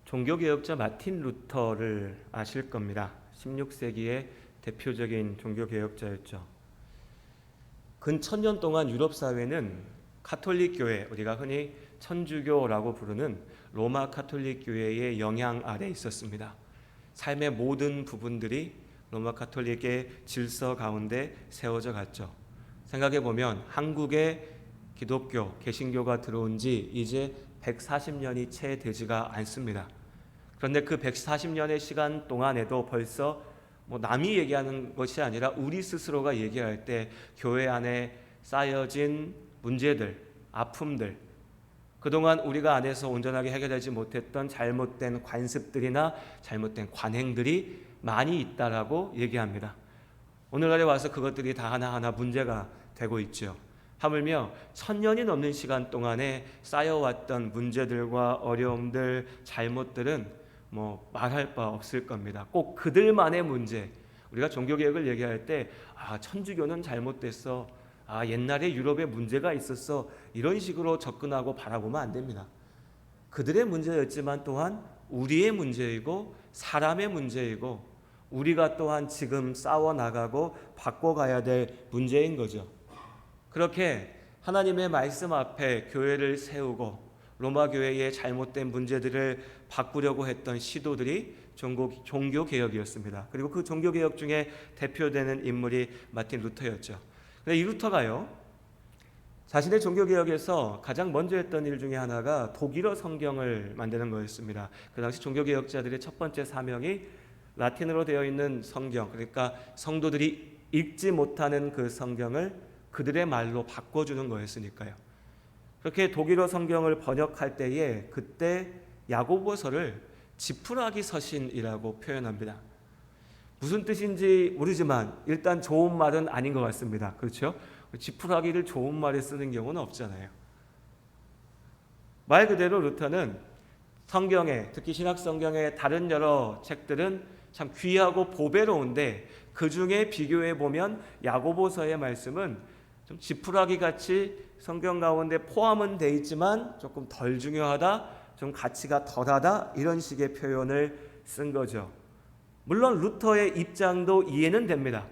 종교개혁자 마틴 루터를 아실 겁니다. 16세기의 대표적인 종교개혁자였죠. 근 1000년 동안 유럽 사회는 카톨릭 교회, 우리가 흔히 천주교라고 부르는 로마 카톨릭 교회의 영향 아래 있었습니다. 삶의 모든 부분들이 로마 카톨릭의 질서 가운데 세워져 갔죠. 생각해 보면 한국에 기독교, 개신교가 들어온 지 이제 140년이 채 되지가 않습니다. 그런데 그 140년의 시간 동안에도 벌써 남이 얘기하는 것이 아니라 우리 스스로가 얘기할 때 교회 안에 쌓여진 문제들, 아픔들, 그동안 우리가 안에서 온전하게 해결하지 못했던 잘못된 관습들이나 잘못된 관행들이 많이 있다라고 얘기합니다. 오늘날에 와서 그것들이 다 하나하나 문제가 되고 있죠. 하물며 1000년이 넘는 시간 동안에 쌓여왔던 문제들과 어려움들, 잘못들은 말할 바 없을 겁니다. 꼭 그들만의 문제. 우리가 종교개혁을 얘기할 때 천주교는 잘못됐어, 옛날에 유럽에 문제가 있었어, 이런 식으로 접근하고 바라보면 안 됩니다. 그들의 문제였지만 또한 우리의 문제이고 사람의 문제이고 우리가 또한 지금 싸워나가고 바꿔가야 될 문제인 거죠. 그렇게 하나님의 말씀 앞에 교회를 세우고 로마 교회의 잘못된 문제들을 바꾸려고 했던 시도들이 종교개혁이었습니다. 그리고 그 종교개혁 중에 대표되는 인물이 마틴 루터였죠. 근데 이 루터가요, 자신의 종교개혁에서 가장 먼저 했던 일 중에 하나가 독일어 성경을 만드는 거였습니다. 그 당시 종교개혁자들의 첫 번째 사명이 라틴어로 되어 있는 성경, 그러니까 성도들이 읽지 못하는 그 성경을 그들의 말로 바꿔주는 거였으니까요. 그렇게 독일어 성경을 번역할 때에 그때 야고보서를 지푸라기 서신이라고 표현합니다. 무슨 뜻인지 모르지만 일단 좋은 말은 아닌 것 같습니다. 그렇죠? 지푸라기를 좋은 말에 쓰는 경우는 없잖아요. 말 그대로 루터는 성경에, 특히 신학 성경의 다른 여러 책들은 참 귀하고 보배로운데 그 중에 비교해 보면 야고보서의 말씀은 좀 지푸라기 같이 성경 가운데 포함은 돼 있지만 조금 덜 중요하다, 좀 가치가 덜하다, 이런 식의 표현을 쓴 거죠. 물론 루터의 입장도 이해는 됩니다.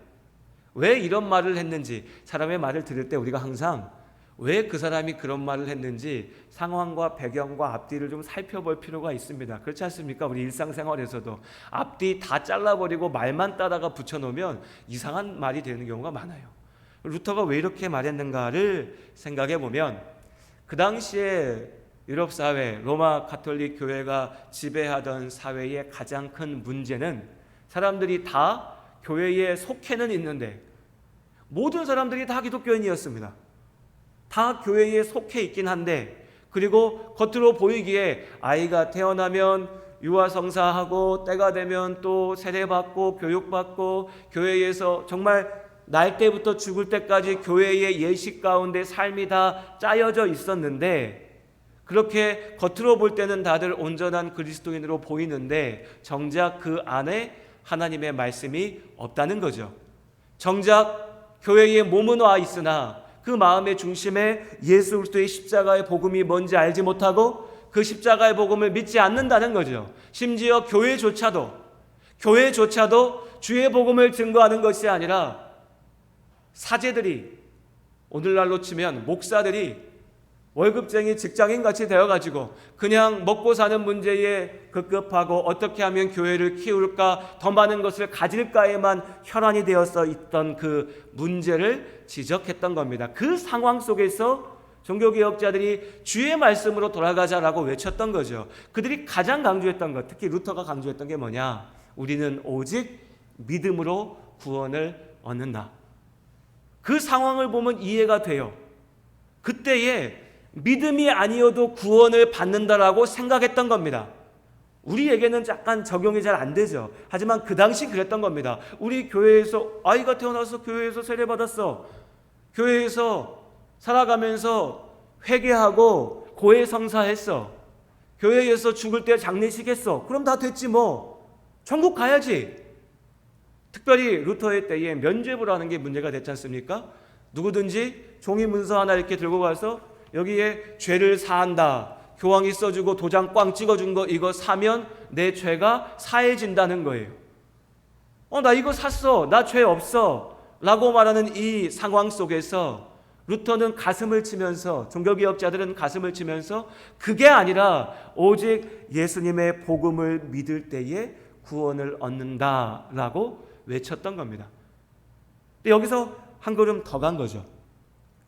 왜 이런 말을 했는지, 사람의 말을 들을 때 우리가 항상 왜 그 사람이 그런 말을 했는지 상황과 배경과 앞뒤를 좀 살펴볼 필요가 있습니다. 그렇지 않습니까? 우리 일상생활에서도 앞뒤 다 잘라버리고 말만 따다가 붙여놓으면 이상한 말이 되는 경우가 많아요. 루터가 왜 이렇게 말했는가를 생각해 보면 그 당시에 유럽 사회, 로마 가톨릭 교회가 지배하던 사회의 가장 큰 문제는 사람들이 다 교회에 속해는 있는데 모든 사람들이 다 기독교인이었습니다. 다 교회에 속해 있긴 한데, 그리고 겉으로 보이기에 아이가 태어나면 유아성사하고 때가 되면 또 세례받고 교육받고 교회에서 정말 날 때부터 죽을 때까지 교회의 예식 가운데 삶이 다 짜여져 있었는데, 그렇게 겉으로 볼 때는 다들 온전한 그리스도인으로 보이는데 정작 그 안에 하나님의 말씀이 없다는 거죠. 정작 교회에 몸은 와 있으나 그 마음의 중심에 예수 그리스도의 십자가의 복음이 뭔지 알지 못하고 그 십자가의 복음을 믿지 않는다는 거죠. 심지어 교회조차도 주의 복음을 증거하는 것이 아니라 사제들이, 오늘날로 치면 목사들이 월급쟁이 직장인같이 되어가지고 그냥 먹고 사는 문제에 급급하고 어떻게 하면 교회를 키울까, 더 많은 것을 가질까에만 혈안이 되어서 있던 그 문제를 지적했던 겁니다. 그 상황 속에서 종교개혁자들이 주의 말씀으로 돌아가자라고 외쳤던 거죠. 그들이 가장 강조했던 것, 특히 루터가 강조했던 게 뭐냐? 우리는 오직 믿음으로 구원을 얻는다. 그 상황을 보면 이해가 돼요. 그때에 믿음이 아니어도 구원을 받는다라고 생각했던 겁니다. 우리에게는 약간 적용이 잘 안 되죠. 하지만 그 당시 그랬던 겁니다. 우리 교회에서 아이가 태어나서 교회에서 세례받았어. 교회에서 살아가면서 회개하고 고해 성사했어. 교회에서 죽을 때 장례식 했어. 그럼 다 됐지 뭐. 천국 가야지. 특별히 루터의 때에 면죄부라는 게 문제가 됐지 않습니까? 누구든지 종이 문서 하나 이렇게 들고 가서 여기에 죄를 사한다, 교황이 써주고 도장 꽝 찍어준 거 이거 사면 내 죄가 사해진다는 거예요. 나 이거 샀어. 나 죄 없어. 라고 말하는 이 상황 속에서 루터는 가슴을 치면서, 종교개혁자들은 가슴을 치면서 그게 아니라 오직 예수님의 복음을 믿을 때에 구원을 얻는다라고 외쳤던 겁니다. 근데 여기서 한 걸음 더 간 거죠.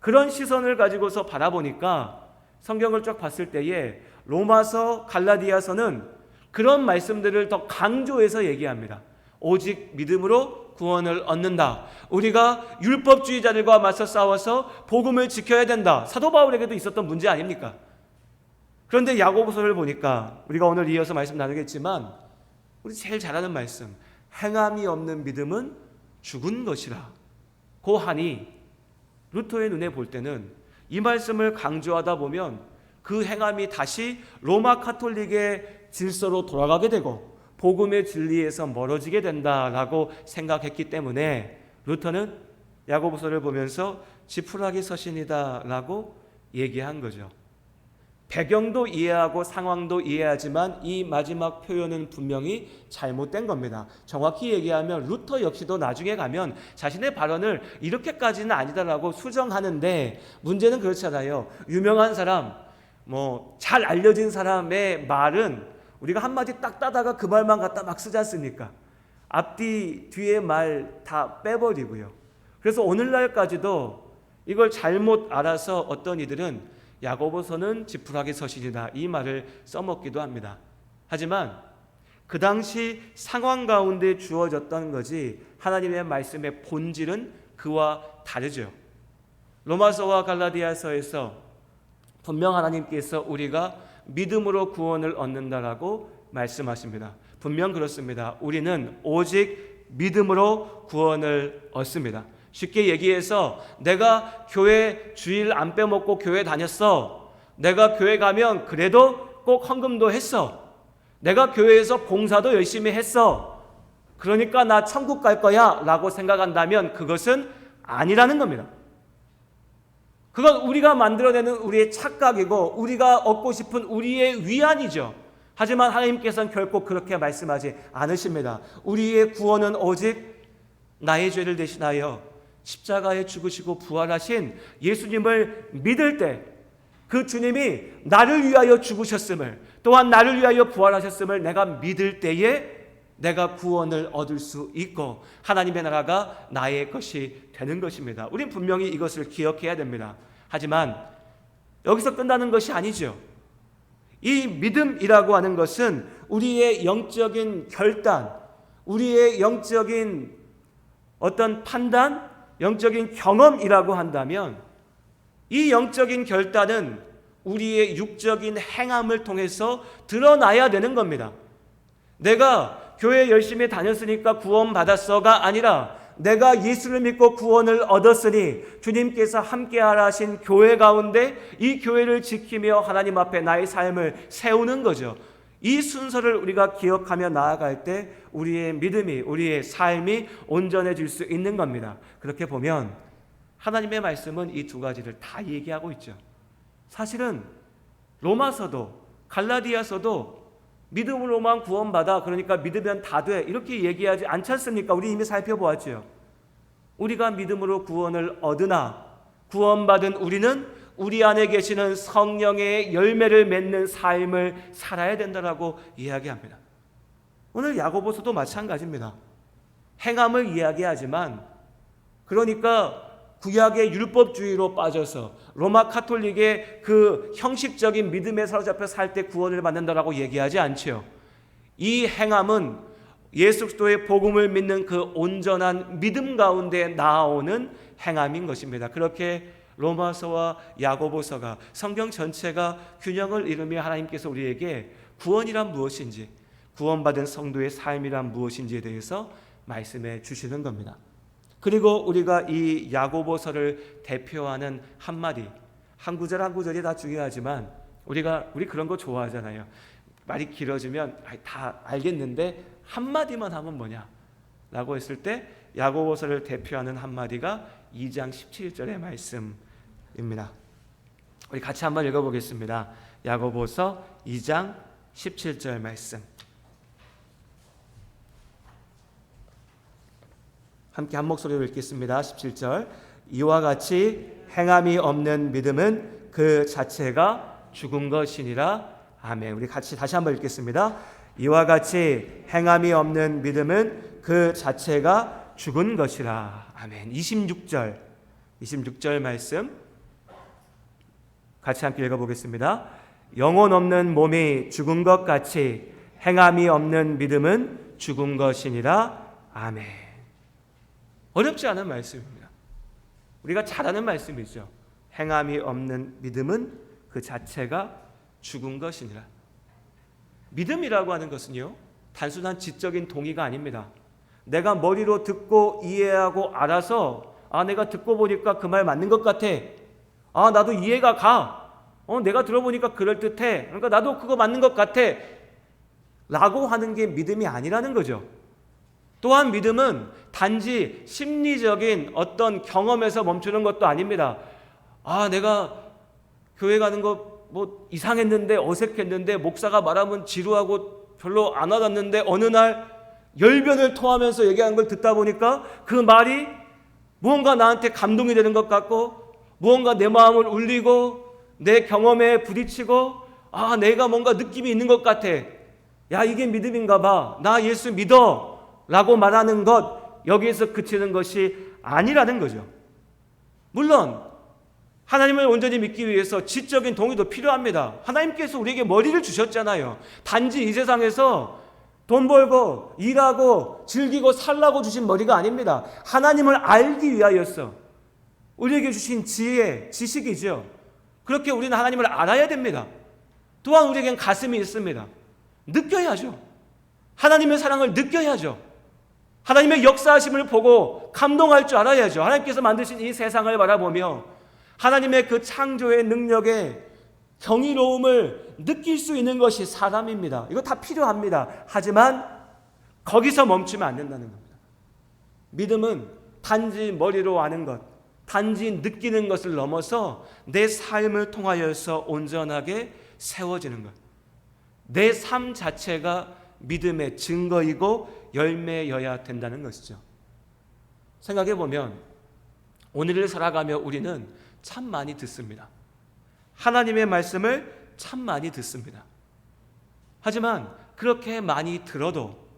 그런 시선을 가지고서 바라보니까 성경을 쫙 봤을 때에 로마서, 갈라디아서는 그런 말씀들을 더 강조해서 얘기합니다. 오직 믿음으로 구원을 얻는다. 우리가 율법주의자들과 맞서 싸워서 복음을 지켜야 된다. 사도 바울에게도 있었던 문제 아닙니까? 그런데 야고보서를 보니까 우리가 오늘 이어서 말씀 나누겠지만 우리 제일 잘하는 말씀, 행함이 없는 믿음은 죽은 것이라 고하니, 루터의 눈에 볼 때는 이 말씀을 강조하다 보면 그 행함이 다시 로마 카톨릭의 질서로 돌아가게 되고 복음의 진리에서 멀어지게 된다라고 생각했기 때문에 루터는 야고보서를 보면서 지푸라기 서신이다라고 얘기한 거죠. 배경도 이해하고 상황도 이해하지만 이 마지막 표현은 분명히 잘못된 겁니다. 정확히 얘기하면 루터 역시도 나중에 가면 자신의 발언을 이렇게까지는 아니다라고 수정하는데, 문제는 그렇잖아요. 유명한 사람, 잘 알려진 사람의 말은 우리가 한마디 딱 따다가 그 말만 갖다 막 쓰지 않습니까? 앞뒤 뒤에 말 다 빼버리고요. 그래서 오늘날까지도 이걸 잘못 알아서 어떤 이들은 야고보서는 지푸라기 서신이다 이 말을 써먹기도 합니다. 하지만 그 당시 상황 가운데 주어졌던 거지 하나님의 말씀의 본질은 그와 다르죠. 로마서와 갈라디아서에서 분명 하나님께서 우리가 믿음으로 구원을 얻는다라고 말씀하십니다. 분명 그렇습니다. 우리는 오직 믿음으로 구원을 얻습니다. 쉽게 얘기해서 내가 교회 주일 안 빼먹고 교회 다녔어. 내가 교회 가면 그래도 꼭 헌금도 했어. 내가 교회에서 봉사도 열심히 했어. 그러니까 나 천국 갈 거야 라고 생각한다면 그것은 아니라는 겁니다. 그건 우리가 만들어내는 우리의 착각이고 우리가 얻고 싶은 우리의 위안이죠. 하지만 하나님께서는 결코 그렇게 말씀하지 않으십니다. 우리의 구원은 오직 나의 죄를 대신하여 십자가에 죽으시고 부활하신 예수님을 믿을 때, 그 주님이 나를 위하여 죽으셨음을, 또한 나를 위하여 부활하셨음을 내가 믿을 때에 내가 구원을 얻을 수 있고 하나님의 나라가 나의 것이 되는 것입니다. 우린 분명히 이것을 기억해야 됩니다. 하지만 여기서 끝나는 것이 아니죠. 이 믿음이라고 하는 것은 우리의 영적인 결단, 우리의 영적인 어떤 판단, 영적인 경험이라고 한다면 이 영적인 결단은 우리의 육적인 행함을 통해서 드러나야 되는 겁니다. 내가 교회 열심히 다녔으니까 구원받았어가 아니라 내가 예수를 믿고 구원을 얻었으니 주님께서 함께하라 하신 교회 가운데 이 교회를 지키며 하나님 앞에 나의 삶을 세우는 거죠. 이 순서를 우리가 기억하며 나아갈 때 우리의 믿음이, 우리의 삶이 온전해질 수 있는 겁니다. 그렇게 보면 하나님의 말씀은 이 두 가지를 다 얘기하고 있죠. 사실은 로마서도 갈라디아서도 믿음으로만 구원받아, 그러니까 믿으면 다 돼, 이렇게 얘기하지 않지 않습니까? 우리 이미 살펴보았죠. 우리가 믿음으로 구원을 얻으나 구원받은 우리는 우리 안에 계시는 성령의 열매를 맺는 삶을 살아야 된다라고 이야기합니다. 오늘 야고보서도 마찬가지입니다. 행함을 이야기하지만, 그러니까 구약의 율법주의로 빠져서 로마 카톨릭의 그 형식적인 믿음에 사로잡혀 살 때 구원을 받는다라고 얘기하지 않죠. 이 행함은 예수 그리스도의 복음을 믿는 그 온전한 믿음 가운데 나오는 행함인 것입니다. 그렇게 로마서와 야고보서가, 성경 전체가 균형을 이루며 하나님께서 우리에게 구원이란 무엇인지, 구원받은 성도의 삶이란 무엇인지에 대해서 말씀해 주시는 겁니다. 그리고 우리가 이 야고보서를 대표하는 한마디, 한 구절 한 구절이 다 중요하지만 우리 그런 거 좋아하잖아요. 말이 길어지면 다 알겠는데 한마디만 하면 뭐냐 라고 했을 때 야고보서를 대표하는 한마디가 2장 17절의 말씀입니다. 우리 같이 한번 읽어보겠습니다. 야고보서 2장 17절 말씀. 함께 한 목소리로 읽겠습니다. 17절. 이와 같이 행함이 없는 믿음은 그 자체가 죽은 것이니라. 아멘. 우리 같이 다시 한번 읽겠습니다. 이와 같이 행함이 없는 믿음은 그 자체가 죽은 것이라. 아멘. 26절 말씀 같이 함께 읽어보겠습니다. 영혼 없는 몸이 죽은 것 같이 행함이 없는 믿음은 죽은 것이니라. 아멘. 어렵지 않은 말씀입니다. 우리가 잘 아는 말씀이죠. 행함이 없는 믿음은 그 자체가 죽은 것이니라. 믿음이라고 하는 것은요, 단순한 지적인 동의가 아닙니다. 내가 머리로 듣고 이해하고 알아서 내가 듣고 보니까 그 말 맞는 것 같아. 나도 이해가 가. 내가 들어보니까 그럴듯해. 그러니까 나도 그거 맞는 것 같아. 라고 하는 게 믿음이 아니라는 거죠. 또한 믿음은 단지 심리적인 어떤 경험에서 멈추는 것도 아닙니다. 내가 교회 가는 거 뭐 이상했는데, 어색했는데, 목사가 말하면 지루하고 별로 안 와닿는데 어느 날 열변을 토하면서 얘기하는 걸 듣다 보니까 그 말이 무언가 나한테 감동이 되는 것 같고, 무언가 내 마음을 울리고 내 경험에 부딪히고, 내가 뭔가 느낌이 있는 것 같아. 야, 이게 믿음인가 봐. 나 예수 믿어 라고 말하는 것, 여기에서 그치는 것이 아니라는 거죠. 물론 하나님을 온전히 믿기 위해서 지적인 동의도 필요합니다. 하나님께서 우리에게 머리를 주셨잖아요. 단지 이 세상에서 돈 벌고 일하고 즐기고 살라고 주신 머리가 아닙니다. 하나님을 알기 위하여서 우리에게 주신 지혜, 지식이죠. 그렇게 우리는 하나님을 알아야 됩니다. 또한 우리에겐 가슴이 있습니다. 느껴야죠. 하나님의 사랑을 느껴야죠. 하나님의 역사하심을 보고 감동할 줄 알아야죠. 하나님께서 만드신 이 세상을 바라보며 하나님의 그 창조의 능력에 경이로움을 느낄 수 있는 것이 사람입니다. 이거 다 필요합니다. 하지만 거기서 멈추면 안 된다는 겁니다. 믿음은 단지 머리로 아는 것, 단지 느끼는 것을 넘어서 내 삶을 통하여서 온전하게 세워지는 것. 내 삶 자체가 믿음의 증거이고 열매여야 된다는 것이죠. 생각해 보면 오늘을 살아가며 우리는 참 많이 듣습니다. 하나님의 말씀을 참 많이 듣습니다. 하지만 그렇게 많이 들어도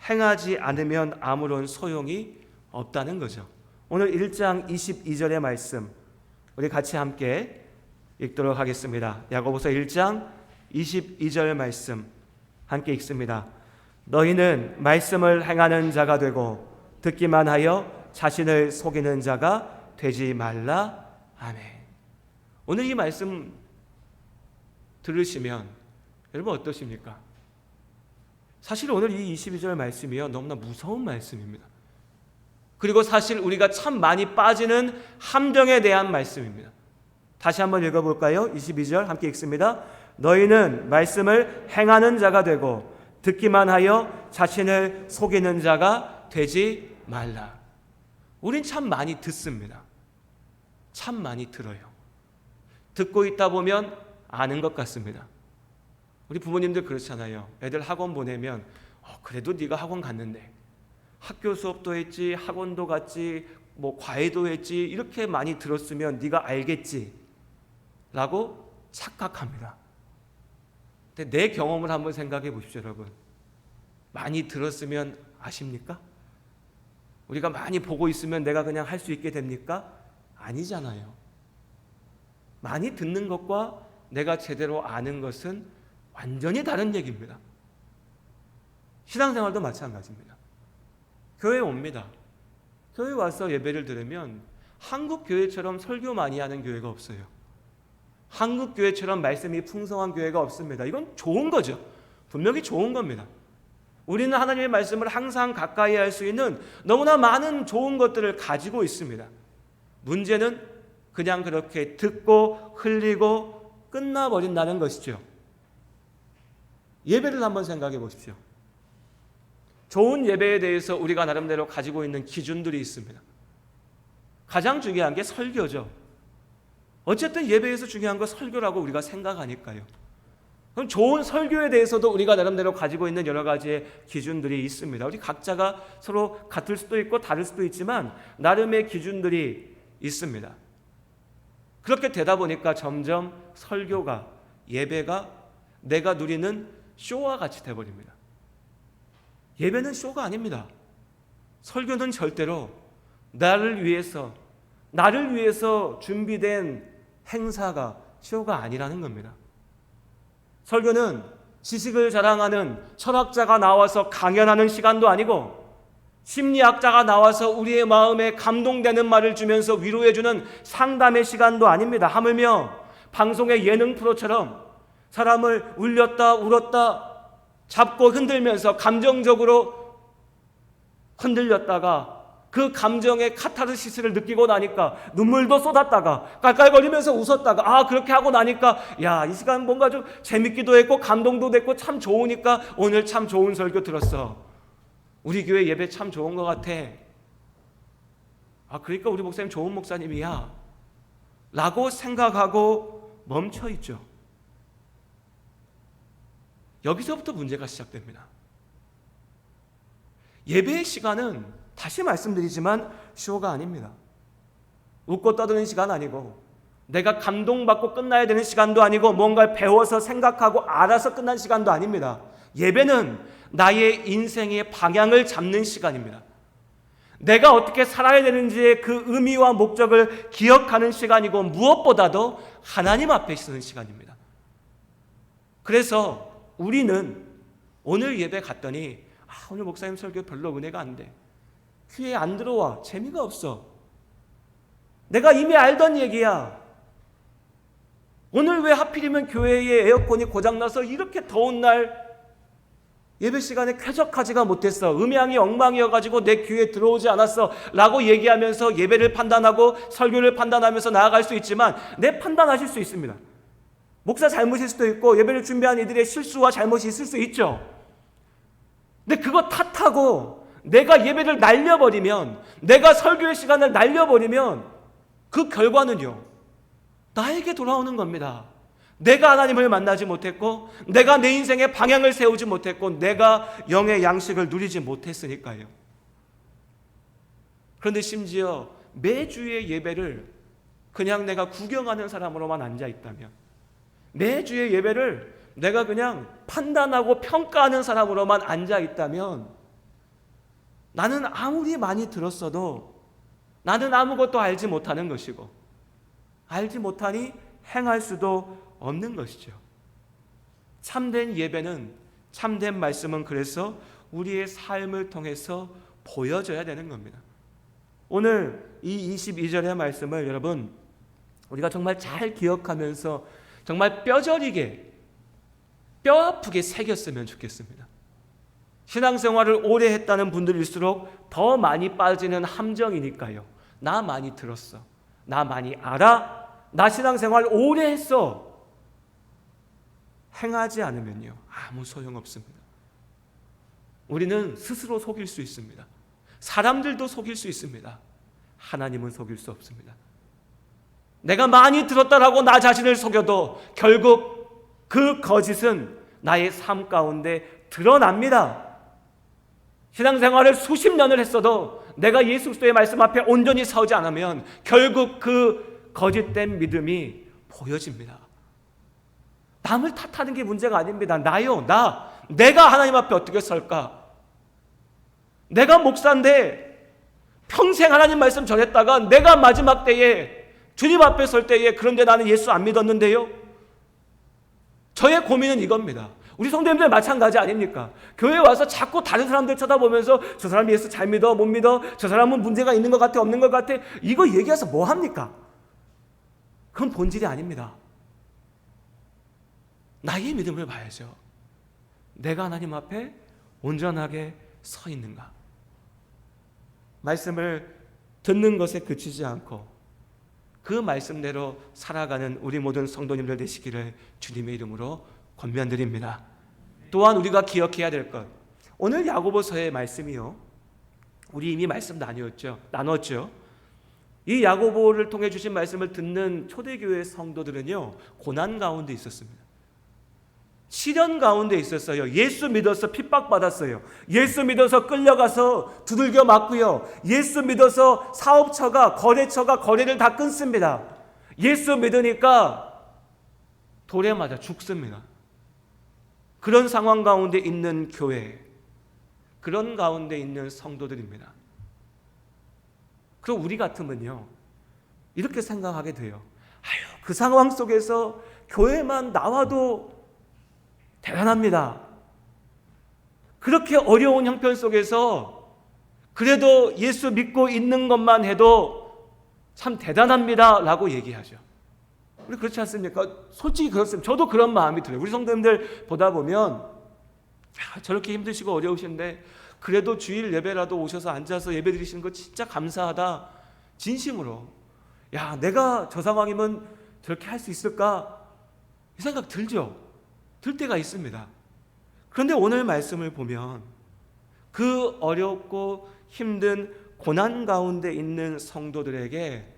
행하지 않으면 아무런 소용이 없다는 거죠. 오늘 1장 22절의 말씀 우리 같이 함께 읽도록 하겠습니다. 야고보서 1장 22절 말씀 함께 읽습니다. 너희는 말씀을 행하는 자가 되고 듣기만 하여 자신을 속이는 자가 되지 말라. 아멘. 오늘 이 말씀 들으시면 여러분 어떠십니까? 사실 오늘 이 22절 말씀이요, 너무나 무서운 말씀입니다. 그리고 사실 우리가 참 많이 빠지는 함정에 대한 말씀입니다. 다시 한번 읽어볼까요? 22절 함께 읽습니다. 너희는 말씀을 행하는 자가 되고 듣기만 하여 자신을 속이는 자가 되지 말라. 우린 참 많이 듣습니다. 참 많이 들어요. 듣고 있다 보면 아는 것 같습니다. 우리 부모님들 그렇잖아요. 애들 학원 보내면 그래도 네가 학원 갔는데 학교 수업도 했지, 학원도 갔지, 뭐 과외도 했지, 이렇게 많이 들었으면 네가 알겠지 라고 착각합니다. 근데 내 경험을 한번 생각해 보십시오. 여러분, 많이 들었으면 아십니까? 우리가 많이 보고 있으면 내가 그냥 할 수 있게 됩니까? 아니잖아요. 많이 듣는 것과 내가 제대로 아는 것은 완전히 다른 얘기입니다. 신앙생활도 마찬가지입니다. 교회에 옵니다. 교회 와서 예배를 들으면 한국 교회처럼 설교 많이 하는 교회가 없어요. 한국 교회처럼 말씀이 풍성한 교회가 없습니다. 이건 좋은 거죠. 분명히 좋은 겁니다. 우리는 하나님의 말씀을 항상 가까이 할 수 있는 너무나 많은 좋은 것들을 가지고 있습니다. 문제는 그냥 그렇게 듣고 흘리고 끝나버린다는 것이죠. 예배를 한번 생각해 보십시오. 좋은 예배에 대해서 우리가 나름대로 가지고 있는 기준들이 있습니다. 가장 중요한 게 설교죠. 어쨌든 예배에서 중요한 건 설교라고 우리가 생각하니까요. 그럼 좋은 설교에 대해서도 우리가 나름대로 가지고 있는 여러 가지의 기준들이 있습니다. 우리 각자가 서로 같을 수도 있고 다를 수도 있지만 나름의 기준들이 있습니다. 그렇게 되다 보니까 점점 설교가, 예배가 내가 누리는 쇼와 같이 돼버립니다. 예배는 쇼가 아닙니다. 설교는 절대로 나를 위해서 준비된 행사가, 쇼가 아니라는 겁니다. 설교는 지식을 자랑하는 철학자가 나와서 강연하는 시간도 아니고, 심리학자가 나와서 우리의 마음에 감동되는 말을 주면서 위로해주는 상담의 시간도 아닙니다. 하물며 방송의 예능 프로처럼 사람을 울렸다 울었다 잡고 흔들면서 감정적으로 흔들렸다가 그 감정의 카타르시스를 느끼고 나니까 눈물도 쏟았다가 깔깔거리면서 웃었다가 그렇게 하고 나니까 이 시간 뭔가 좀 재밌기도 했고 감동도 됐고 참 좋으니까 오늘 참 좋은 설교 들었어. 우리 교회 예배 참 좋은 것 같아. 그러니까 우리 목사님 좋은 목사님이야 라고 생각하고 멈춰있죠. 여기서부터 문제가 시작됩니다. 예배의 시간은 다시 말씀드리지만 쇼가 아닙니다. 웃고 떠드는 시간 아니고, 내가 감동받고 끝나야 되는 시간도 아니고, 뭔가를 배워서 생각하고 알아서 끝난 시간도 아닙니다. 예배는 나의 인생의 방향을 잡는 시간입니다. 내가 어떻게 살아야 되는지의 그 의미와 목적을 기억하는 시간이고, 무엇보다도 하나님 앞에 있는 시간입니다. 그래서 우리는 오늘 예배 갔더니 오늘 목사님 설교 별로 은혜가 안 돼. 귀에 안 들어와. 재미가 없어. 내가 이미 알던 얘기야. 오늘 왜 하필이면 교회에 에어컨이 고장나서 이렇게 더운 날 예배 시간에 쾌적하지가 못했어. 음향이 엉망이어가지고 내 귀에 들어오지 않았어 라고 얘기하면서 예배를 판단하고 설교를 판단하면서 나아갈 수 있지만, 내 판단하실 수 있습니다. 목사 잘못일 수도 있고 예배를 준비한 이들의 실수와 잘못이 있을 수 있죠. 근데 그거 탓하고 내가 예배를 날려버리면, 내가 설교의 시간을 날려버리면 그 결과는요, 나에게 돌아오는 겁니다. 내가 하나님을 만나지 못했고, 내가 내 인생의 방향을 세우지 못했고, 내가 영의 양식을 누리지 못했으니까요. 그런데 심지어 매주의 예배를 그냥 내가 구경하는 사람으로만 앉아있다면, 매주의 예배를 내가 그냥 판단하고 평가하는 사람으로만 앉아있다면, 나는 아무리 많이 들었어도 나는 아무것도 알지 못하는 것이고, 알지 못하니 행할 수도 없는 것이죠. 참된 예배는, 참된 말씀은 그래서 우리의 삶을 통해서 보여져야 되는 겁니다. 오늘 이 22절의 말씀을 여러분 우리가 정말 잘 기억하면서 정말 뼈저리게, 뼈아프게 새겼으면 좋겠습니다. 신앙생활을 오래 했다는 분들일수록 더 많이 빠지는 함정이니까요. 나 많이 들었어, 나 많이 알아, 나 신앙생활 오래 했어. 행하지 않으면요, 아무 소용없습니다. 우리는 스스로 속일 수 있습니다. 사람들도 속일 수 있습니다. 하나님은 속일 수 없습니다. 내가 많이 들었다라고 나 자신을 속여도 결국 그 거짓은 나의 삶 가운데 드러납니다. 신앙생활을 수십 년을 했어도 내가 예수 그리스도의 말씀 앞에 온전히 서지 않으면 결국 그 거짓된 믿음이 보여집니다. 남을 탓하는 게 문제가 아닙니다. 내가 하나님 앞에 어떻게 설까? 내가 목사인데 평생 하나님 말씀 전했다가 내가 마지막 때에 주님 앞에 설 때에 그런데 나는 예수 안 믿었는데요? 저의 고민은 이겁니다. 우리 성도님들 마찬가지 아닙니까? 교회에 와서 자꾸 다른 사람들 쳐다보면서 저 사람이 예수 잘 믿어, 못 믿어, 저 사람은 문제가 있는 것 같아, 없는 것 같아, 이거 얘기해서 뭐 합니까? 그건 본질이 아닙니다. 나의 믿음을 봐야죠. 내가 하나님 앞에 온전하게 서 있는가? 말씀을 듣는 것에 그치지 않고 그 말씀대로 살아가는 우리 모든 성도님들 되시기를 주님의 이름으로 권면드립니다. 또한 우리가 기억해야 될 것, 오늘 야고보서의 말씀이요, 우리 이미 말씀 나눴죠. 이 야고보를 통해 주신 말씀을 듣는 초대교회 성도들은요, 고난 가운데 있었습니다. 시련 가운데 있었어요. 예수 믿어서 핍박받았어요. 예수 믿어서 끌려가서 두들겨 맞고요. 예수 믿어서 사업처가, 거래처가 거래를 다 끊습니다. 예수 믿으니까 돌에 맞아 죽습니다. 그런 상황 가운데 있는 교회, 그런 가운데 있는 성도들입니다. 그럼 우리 같으면요, 이렇게 생각하게 돼요. 아유, 그 상황 속에서 교회만 나와도 대단합니다. 그렇게 어려운 형편 속에서 그래도 예수 믿고 있는 것만 해도 참 대단합니다 라고 얘기하죠. 우리 그렇지 않습니까? 솔직히 그렇습니다. 저도 그런 마음이 들어요. 우리 성도님들 보다 보면 저렇게 힘드시고 어려우신데 그래도 주일 예배라도 오셔서 앉아서 예배 드리시는 거 진짜 감사하다, 진심으로. 야, 내가 저 상황이면 저렇게 할 수 있을까? 이 생각 들죠? 들 때가 있습니다. 그런데 오늘 말씀을 보면 그 어렵고 힘든 고난 가운데 있는 성도들에게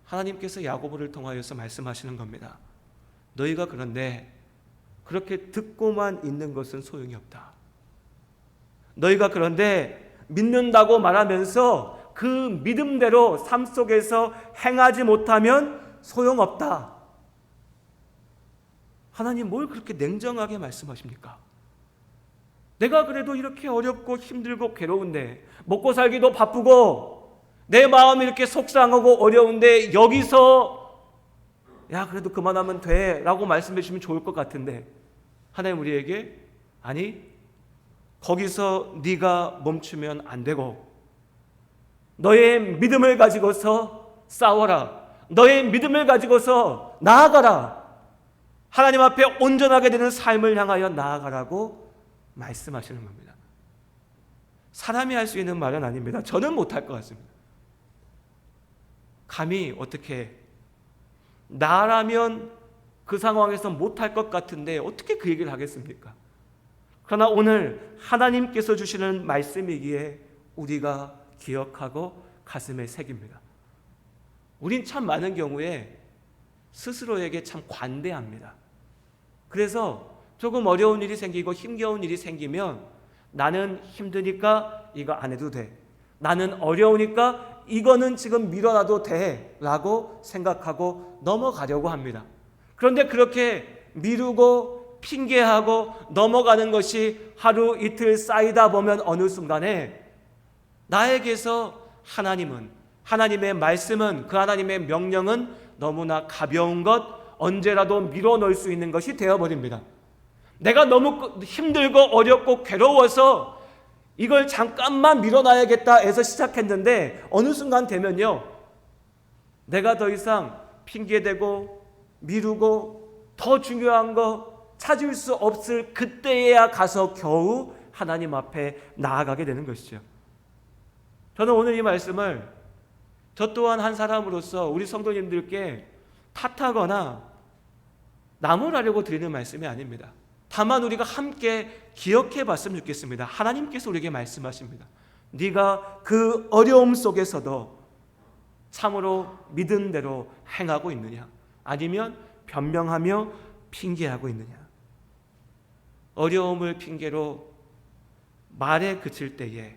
하나님께서 야고보를 통하여서 말씀하시는 겁니다. 너희가 그런데 그렇게 듣고만 있는 것은 소용이 없다. 너희가 그런데 믿는다고 말하면서 그 믿음대로 삶 속에서 행하지 못하면 소용없다. 하나님 뭘 그렇게 냉정하게 말씀하십니까? 내가 그래도 이렇게 어렵고 힘들고 괴로운데, 먹고 살기도 바쁘고 내 마음이 이렇게 속상하고 어려운데 여기서 야 그래도 그만하면 돼 라고 말씀해 주시면 좋을 것 같은데, 하나님 우리에게 아니, 거기서 네가 멈추면 안 되고 너의 믿음을 가지고서 싸워라. 너의 믿음을 가지고서 나아가라. 하나님 앞에 온전하게 되는 삶을 향하여 나아가라고 말씀하시는 겁니다. 사람이 할 수 있는 말은 아닙니다. 저는 못할 것 같습니다. 감히 어떻게, 나라면 그 상황에서 못할 것 같은데 어떻게 그 얘기를 하겠습니까? 그러나 오늘 하나님께서 주시는 말씀이기에 우리가 기억하고 가슴에 새깁니다. 우린 참 많은 경우에 스스로에게 참 관대합니다. 그래서 조금 어려운 일이 생기고 힘겨운 일이 생기면 나는 힘드니까 이거 안 해도 돼. 나는 어려우니까 이거는 지금 미뤄놔도 돼 라고 생각하고 넘어가려고 합니다. 그런데 그렇게 미루고 핑계하고 넘어가는 것이 하루 이틀 쌓이다 보면 어느 순간에 나에게서 하나님은, 하나님의 말씀은, 그 하나님의 명령은 너무나 가벼운 것, 언제라도 밀어넣을 수 있는 것이 되어버립니다. 내가 너무 힘들고 어렵고 괴로워서 이걸 잠깐만 밀어놔야겠다 해서 시작했는데 어느 순간 되면요, 내가 더 이상 핑계대고 미루고 더 중요한 거 찾을 수 없을 그때에야 가서 겨우 하나님 앞에 나아가게 되는 것이죠. 저는 오늘 이 말씀을 저 또한 한 사람으로서 우리 성도님들께 탓하거나 나무라려고 드리는 말씀이 아닙니다. 다만 우리가 함께 기억해 봤으면 좋겠습니다. 하나님께서 우리에게 말씀하십니다. 네가 그 어려움 속에서도 참으로 믿은 대로 행하고 있느냐, 아니면 변명하며 핑계하고 있느냐. 어려움을 핑계로 말에 그칠 때에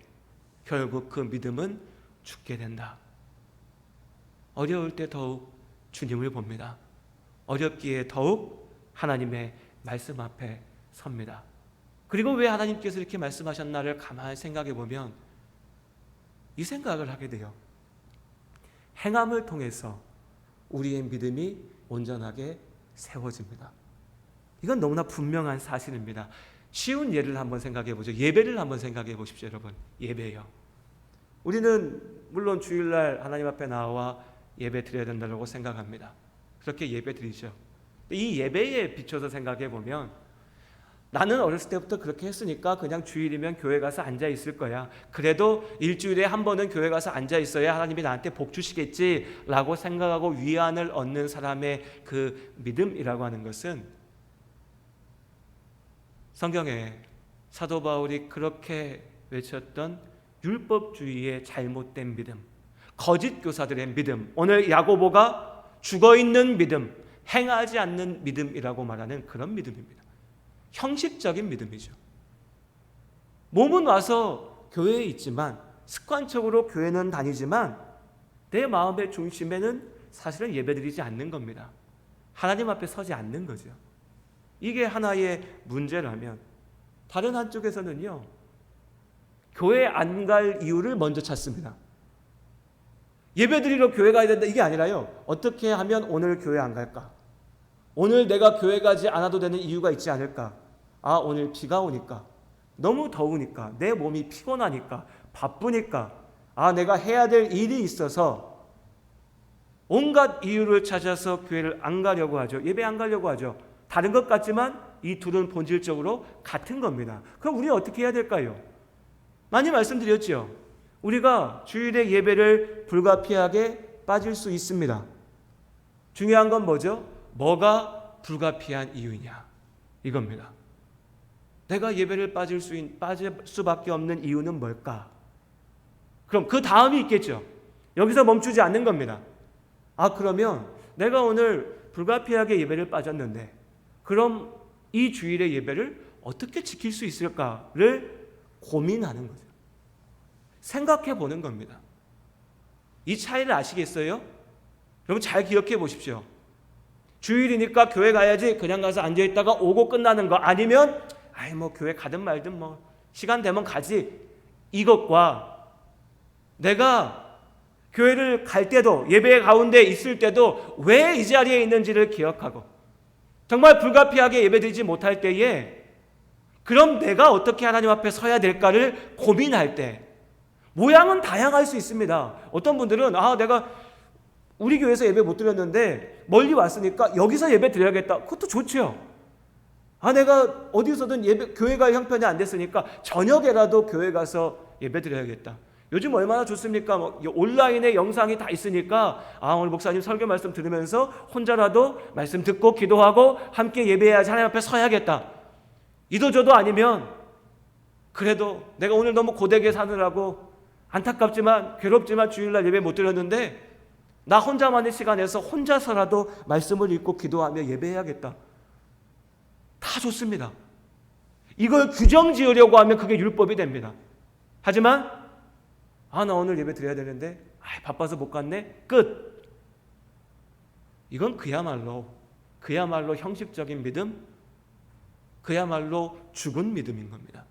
결국 그 믿음은 죽게 된다. 어려울 때 더욱 주님을 봅니다. 어렵기에 더욱 하나님의 말씀 앞에 섭니다. 그리고 왜 하나님께서 이렇게 말씀하셨나를 가만히 생각해 보면 이 생각을 하게 돼요. 행함을 통해서 우리의 믿음이 온전하게 세워집니다. 이건 너무나 분명한 사실입니다. 쉬운 예를 한번 생각해 보죠. 예배를 한번 생각해 보십시오, 여러분. 예배요. 우리는 물론 주일날 하나님 앞에 나와 예배 드려야 된다고 생각합니다. 그렇게 예배 드리죠. 이 예배에 비춰서 생각해 보면 나는 어렸을 때부터 그렇게 했으니까 그냥 주일이면 교회 가서 앉아 있을 거야. 그래도 일주일에 한 번은 교회 가서 앉아 있어야 하나님이 나한테 복 주시겠지라고 생각하고 위안을 얻는 사람의 그 믿음이라고 하는 것은 성경에 사도 바울이 그렇게 외쳤던 율법주의의 잘못된 믿음, 거짓 교사들의 믿음, 오늘 야고보가 죽어있는 믿음, 행하지 않는 믿음이라고 말하는 그런 믿음입니다. 형식적인 믿음이죠. 몸은 와서 교회에 있지만, 습관적으로 교회는 다니지만 내 마음의 중심에는 사실은 예배드리지 않는 겁니다. 하나님 앞에 서지 않는 거죠. 이게 하나의 문제라면, 다른 한쪽에서는요, 교회 안 갈 이유를 먼저 찾습니다. 예배드리러 교회 가야 된다 이게 아니라요, 어떻게 하면 오늘 교회 안 갈까? 오늘 내가 교회 가지 않아도 되는 이유가 있지 않을까? 오늘 비가 오니까, 너무 더우니까, 내 몸이 피곤하니까, 바쁘니까, 내가 해야 될 일이 있어서 온갖 이유를 찾아서 교회를 안 가려고 하죠. 예배 안 가려고 하죠. 다른 것 같지만 이 둘은 본질적으로 같은 겁니다. 그럼 우리는 어떻게 해야 될까요? 많이 말씀드렸죠. 우리가 주일의 예배를 불가피하게 빠질 수 있습니다. 중요한 건 뭐죠? 뭐가 불가피한 이유냐, 이겁니다. 내가 예배를 빠질 수밖에 없는 이유는 뭘까? 그럼 그 다음이 있겠죠. 여기서 멈추지 않는 겁니다. 그러면 내가 오늘 불가피하게 예배를 빠졌는데, 그럼 이 주일의 예배를 어떻게 지킬 수 있을까를 고민하는 거죠. 생각해 보는 겁니다. 이 차이를 아시겠어요? 여러분 잘 기억해 보십시오. 주일이니까 교회 가야지, 그냥 가서 앉아있다가 오고 끝나는 거, 아니면 교회 가든 말든 시간 되면 가지, 이것과 내가 교회를 갈 때도, 예배 가운데 있을 때도 왜 이 자리에 있는지를 기억하고, 정말 불가피하게 예배드리지 못할 때에 그럼 내가 어떻게 하나님 앞에 서야 될까를 고민할 때, 모양은 다양할 수 있습니다. 어떤 분들은 내가 우리 교회에서 예배 못 드렸는데 멀리 왔으니까 여기서 예배 드려야겠다. 그것도 좋죠. 내가 어디서든 교회 갈 형편이 안 됐으니까 저녁에라도 교회 가서 예배 드려야겠다. 요즘 얼마나 좋습니까? 온라인에 영상이 다 있으니까 오늘 목사님 설교 말씀 들으면서 혼자라도 말씀 듣고 기도하고 함께 예배해야지, 하나님 앞에 서야겠다. 이도저도 아니면 그래도 내가 오늘 너무 고되게 사느라고 안타깝지만 괴롭지만 주일날 예배 못 드렸는데 나 혼자만의 시간에서 혼자서라도 말씀을 읽고 기도하며 예배해야겠다. 다 좋습니다. 이걸 규정 지으려고 하면 그게 율법이 됩니다. 하지만 나 오늘 예배 드려야 되는데 바빠서 못 갔네. 끝. 이건 그야말로 형식적인 믿음, 그야말로 죽은 믿음인 겁니다.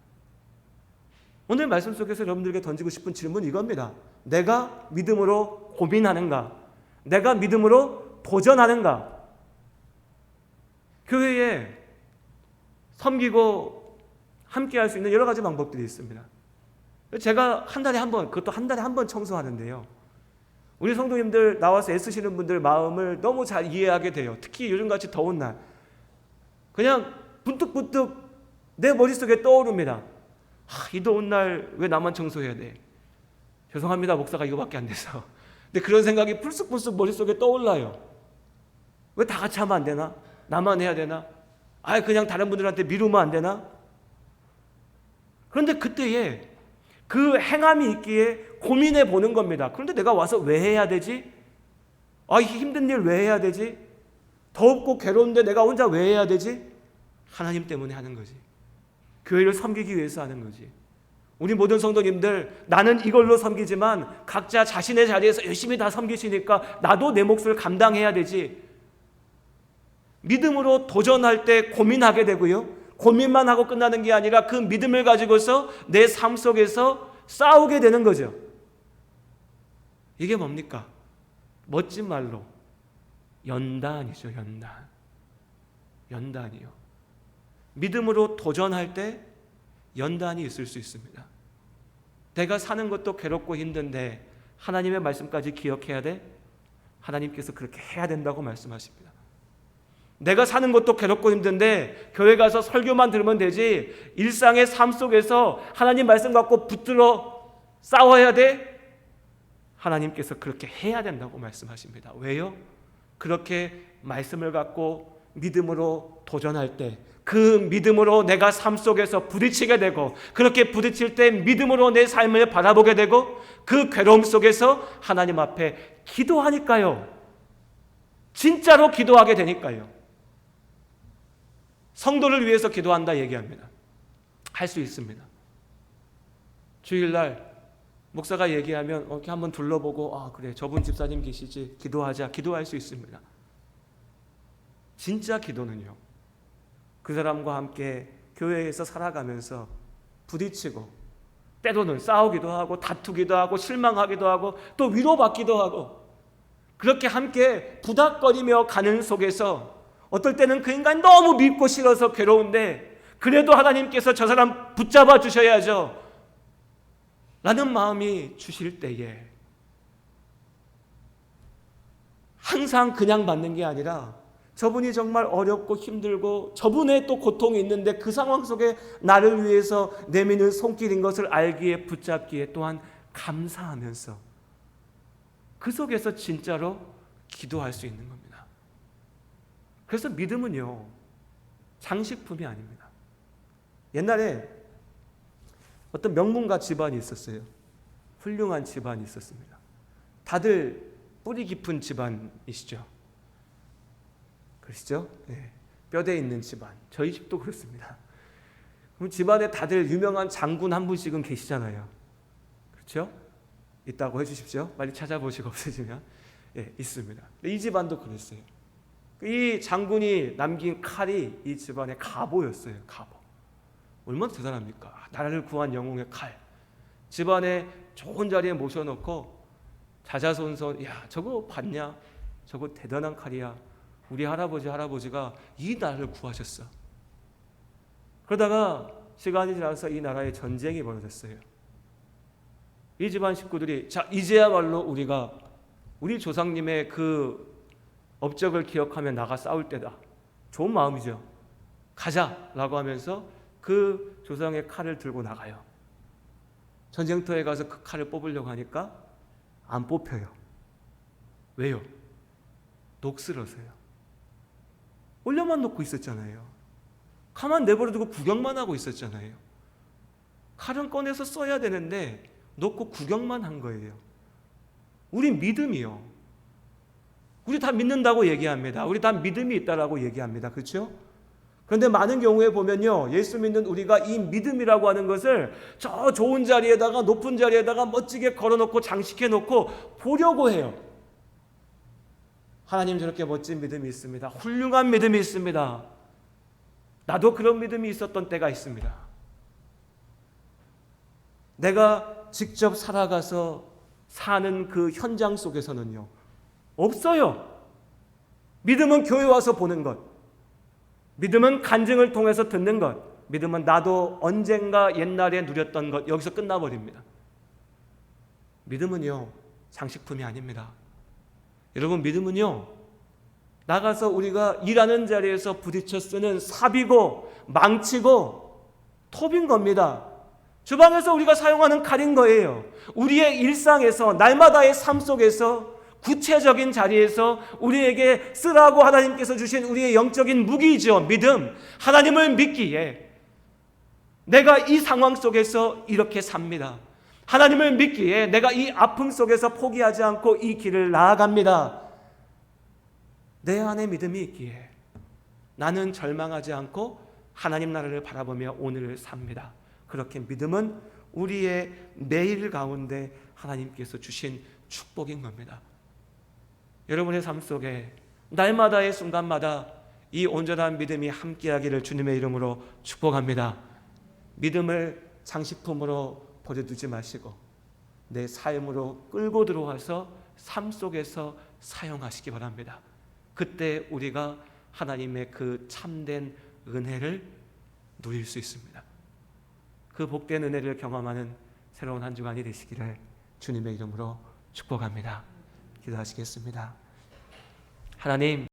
오늘 말씀 속에서 여러분들에게 던지고 싶은 질문은 이겁니다. 내가 믿음으로 고민하는가? 내가 믿음으로 도전하는가? 교회에 섬기고 함께 할 수 있는 여러 가지 방법들이 있습니다. 제가 한 달에 한 번 청소하는데요. 우리 성도님들 나와서 애쓰시는 분들 마음을 너무 잘 이해하게 돼요. 특히 요즘같이 더운 날. 그냥 문득문득 내 머릿속에 떠오릅니다. 이 더운 날 왜 나만 청소해야 돼? 죄송합니다, 목사가 이거밖에 안 돼서. 근데 그런 생각이 불쑥불쑥 머릿속에 떠올라요. 왜 다 같이 하면 안 되나? 나만 해야 되나? 그냥 다른 분들한테 미루면 안 되나? 그런데 그때에 그 행함이 있기에 고민해 보는 겁니다. 그런데 내가 와서 왜 해야 되지? 힘든 일 왜 해야 되지? 덥고 괴로운데 내가 혼자 왜 해야 되지? 하나님 때문에 하는 거지. 교회를 섬기기 위해서 하는 거지. 우리 모든 성도님들, 나는 이걸로 섬기지만 각자 자신의 자리에서 열심히 다 섬기시니까 나도 내 몫을 감당해야 되지. 믿음으로 도전할 때 고민하게 되고요, 고민만 하고 끝나는 게 아니라 그 믿음을 가지고서 내 삶 속에서 싸우게 되는 거죠. 이게 뭡니까? 멋진 말로 연단이죠. 연단이요. 믿음으로 도전할 때 연단이 있을 수 있습니다. 내가 사는 것도 괴롭고 힘든데 하나님의 말씀까지 기억해야 돼? 하나님께서 그렇게 해야 된다고 말씀하십니다. 내가 사는 것도 괴롭고 힘든데 교회 가서 설교만 들으면 되지, 일상의 삶 속에서 하나님 말씀 갖고 붙들어 싸워야 돼? 하나님께서 그렇게 해야 된다고 말씀하십니다. 왜요? 그렇게 말씀을 갖고 믿음으로 도전할 때, 그 믿음으로 내가 삶 속에서 부딪히게 되고, 그렇게 부딪힐 때 믿음으로 내 삶을 바라보게 되고, 그 괴로움 속에서 하나님 앞에 기도하니까요. 진짜로 기도하게 되니까요. 성도를 위해서 기도한다 얘기합니다. 할 수 있습니다. 주일날 목사가 얘기하면 이렇게 한번 둘러보고 그래 저분 집사님 계시지 기도하자 기도할 수 있습니다. 진짜 기도는요 그 사람과 함께 교회에서 살아가면서 부딪히고 때로는 싸우기도 하고 다투기도 하고 실망하기도 하고 또 위로받기도 하고 그렇게 함께 부닥거리며 가는 속에서 어떨 때는 그 인간 너무 밉고 싫어서 괴로운데 그래도 하나님께서 저 사람 붙잡아 주셔야죠 라는 마음이 주실 때에 항상 그냥 받는 게 아니라 저분이 정말 어렵고 힘들고 저분의 또 고통이 있는데 그 상황 속에 나를 위해서 내미는 손길인 것을 알기에 붙잡기에 또한 감사하면서 그 속에서 진짜로 기도할 수 있는 겁니다. 그래서 믿음은요 장식품이 아닙니다. 옛날에 어떤 명문가 집안이 있었어요. 훌륭한 집안이 있었습니다. 다들 뿌리 깊은 집안이시죠. 그러시죠? 네. 뼈대 있는 집안. 저희 집도 그렇습니다. 그럼 집안에 다들 유명한 장군 한 분씩은 계시잖아요. 그렇죠? 있다고 해주십시오. 빨리 찾아보시고 없으시면. 예, 있습니다. 이 집안도 그랬어요. 이 장군이 남긴 칼이 이 집안의 갑오였어요. 갑오. 얼마나 대단합니까? 나라를 구한 영웅의 칼. 집안에 좋은 자리에 모셔놓고 자자손손 야 저거 봤냐? 저거 대단한 칼이야. 우리 할아버지가 이 나라를 구하셨어. 그러다가 시간이 지나서 이 나라에 전쟁이 벌어졌어요. 이 집안 식구들이 자 이제야말로 우리가 우리 조상님의 그 업적을 기억하며 나가 싸울 때다. 좋은 마음이죠. 가자라고 하면서 그 조상의 칼을 들고 나가요. 전쟁터에 가서 그 칼을 뽑으려고 하니까 안 뽑혀요. 왜요? 녹슬어서요. 올려만 놓고 있었잖아요. 가만 내버려두고 구경만 하고 있었잖아요. 칼은 꺼내서 써야 되는데 놓고 구경만 한 거예요. 우리 믿음이요. 우리 다 믿는다고 얘기합니다. 우리 다 믿음이 있다라고 얘기합니다. 그렇죠? 그런데 많은 경우에 보면요, 예수 믿는 우리가 이 믿음이라고 하는 것을 저 좋은 자리에다가 높은 자리에다가 멋지게 걸어놓고 장식해놓고 보려고 해요. 하나님 저렇게 멋진 믿음이 있습니다. 훌륭한 믿음이 있습니다. 나도 그런 믿음이 있었던 때가 있습니다. 내가 직접 살아가서 사는 그 현장 속에서는요, 없어요. 믿음은 교회 와서 보는 것. 믿음은 간증을 통해서 듣는 것. 믿음은 나도 언젠가 옛날에 누렸던 것. 여기서 끝나버립니다. 믿음은요 장식품이 아닙니다. 여러분 믿음은요 나가서 우리가 일하는 자리에서 부딪혀 쓰는 삽이고 망치고 톱인 겁니다. 주방에서 우리가 사용하는 칼인 거예요. 우리의 일상에서 날마다의 삶 속에서 구체적인 자리에서 우리에게 쓰라고 하나님께서 주신 우리의 영적인 무기이죠. 믿음. 하나님을 믿기에 내가 이 상황 속에서 이렇게 삽니다. 하나님을 믿기에 내가 이 아픔 속에서 포기하지 않고 이 길을 나아갑니다. 내 안에 믿음이 있기에 나는 절망하지 않고 하나님 나라를 바라보며 오늘을 삽니다. 그렇게 믿음은 우리의 매일 가운데 하나님께서 주신 축복인 겁니다. 여러분의 삶 속에 날마다의 순간마다 이 온전한 믿음이 함께하기를 주님의 이름으로 축복합니다. 믿음을 장식품으로 버려두지 마시고 내 삶으로 끌고 들어와서 삶 속에서 사용하시기 바랍니다. 그때 우리가 하나님의 그 참된 은혜를 누릴 수 있습니다. 그 복된 은혜를 경험하는 새로운 한 주간이 되시기를 주님의 이름으로 축복합니다. 기도하시겠습니다. 하나님